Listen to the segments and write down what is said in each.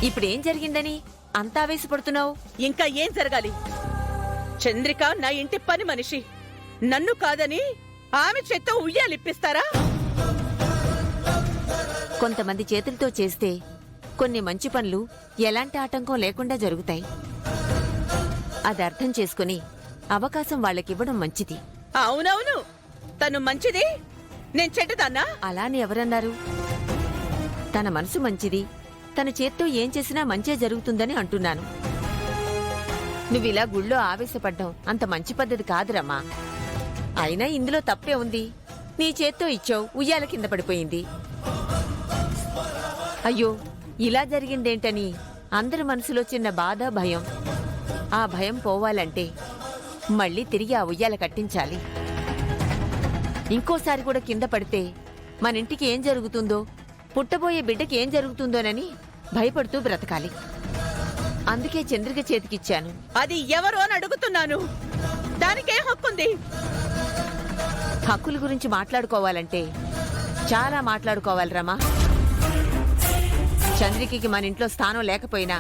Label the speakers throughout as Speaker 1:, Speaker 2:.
Speaker 1: ఇప్పుడేం జరిగిందని అంత ఆవేశపడుతున్నావు?
Speaker 2: ఇంకా ఏం జరగాలి? చంద్రిక నా ఇంటి పని మనిషి. నన్ను కాదని ఆమె చేత్తో ఉయ్యాలిప్పిస్తారా?
Speaker 1: కొంతమంది చేతులతో చేస్తే కొన్ని మంచి పనులు ఎలాంటి ఆటంకం లేకుండా జరుగుతాయి. అది అర్థం చేసుకుని అవకాశం వాళ్ళకివ్వడం మంచిది.
Speaker 2: అవునవును, తను మంచిది, నేను చెడ్డదాన్నా?
Speaker 1: అలాని ఎవరన్నారు? తన మనసు మంచిది, తన చేత్తో ఏం చేసినా మంచే జరుగుతుందని అంటున్నాను. నువ్విలా గుళ్ళో ఆవేశపడ్డం అంత మంచి పద్ధతి కాదురమ్మా. అయినా ఇందులో తప్పే ఉంది. నీ చేత్తో ఇచ్చావు, ఉయ్యాల కింద పడిపోయింది. అయ్యో, ఇలా జరిగిందేంటని అందరి మనసులో చిన్న బాధ, భయం. ఆ భయం పోవాలంటే మళ్ళీ తిరిగి ఆ ఉయ్యాల కట్టించాలి. ఇంకోసారి కూడా కింద పడితే మన ఇంటికి ఏం జరుగుతుందో, పుట్టబోయే బిడ్డకి ఏం జరుగుతుందోనని భయపడుతూ బ్రతకాలి. అందుకే చంద్రిక చేతికిచ్చాను.
Speaker 2: అది ఎవరు అని అడుగుతున్నాను. దానికేం హక్కుంది?
Speaker 1: హక్కుల గురించి మాట్లాడుకోవాలంటే చాలా మాట్లాడుకోవాలి రమా. చంద్రికకి మన ఇంట్లో స్థానం లేకపోయినా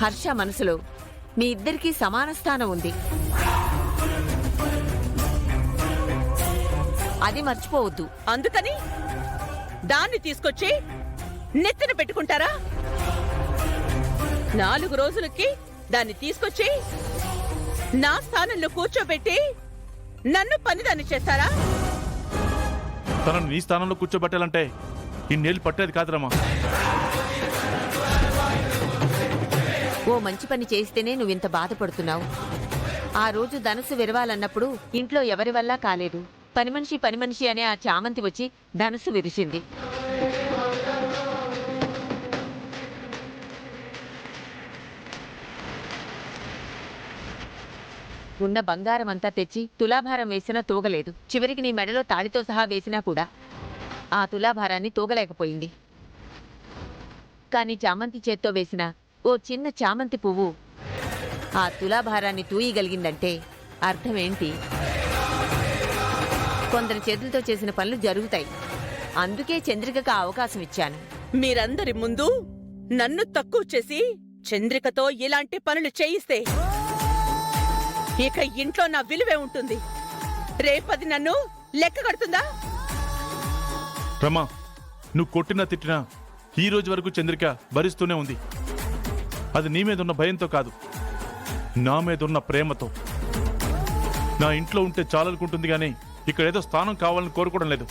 Speaker 1: హర్ష మనసులో మీ ఇద్దరికీ సమాన స్థానం ఉంది. అది మర్చిపోవద్దు.
Speaker 2: అందుకని దాన్ని తీసుకొచ్చి నెత్తిన పెట్టుకుంటారా? 4 రోజులకి దాన్ని తీసుకొచ్చి నా స్థానంలో కూర్చోబెట్టి నన్ను పనిదాన్ని చేస్తారా?
Speaker 3: తనను నీ స్థానంలో కూర్చోబెట్టాలంటే ఇన్నేళ్ళు పట్టేది కాదురమ్మా.
Speaker 1: ఓ మంచి పని చేస్తేనే నువ్వింత బాధపడుతున్నావు. ఆ రోజు ధనుసు విరవాలన్నప్పుడు ఇంట్లో ఎవరి వల్ల కాలేదు. పని మనిషి అనే ఆ చామంతి వచ్చి ధనుసు విరిసింది. ఉన్న బంగారం అంతా తెచ్చి తులాభారం వేసినా తూగలేదు. చివరికి నీ మెడలో తాళితో సహా వేసినా కూడా ఆ తులాభారాన్ని తూగలేకపోయింది. కానీ చామంతి చేత్తో వేసిన ఓ చిన్న చామంతి పువ్వు ఆ తులాభారాన్ని తూయగలిగిందంటే అర్థమేంటి? కొందరి చేతులతో చేసిన పనులు జరుగుతాయి. అందుకే చంద్రికకు అవకాశం ఇచ్చాను.
Speaker 2: మీరందరి ముందు నన్ను తక్కువ చేసి చంద్రికతో ఇలాంటి పనులు చేయిస్తే ఇక ఇంట్లో నా విలువే ఉంటుంది. రేపది నన్ను లెక్క కడుతుందా?
Speaker 3: రమా, నువ్వు కొట్టినా తిట్టినా ఈ రోజు వరకు చంద్రిక భరిస్తూనే ఉంది. అది నీ మీద ఉన్న భయంతో కాదు, నా మీద ఉన్న ప్రేమతో. నా ఇంట్లో ఉంటే చాలనుకుంటుంది కానీ ఇక్కడ ఏదో స్థానం కావాలని కోరుకోవడం లేదు.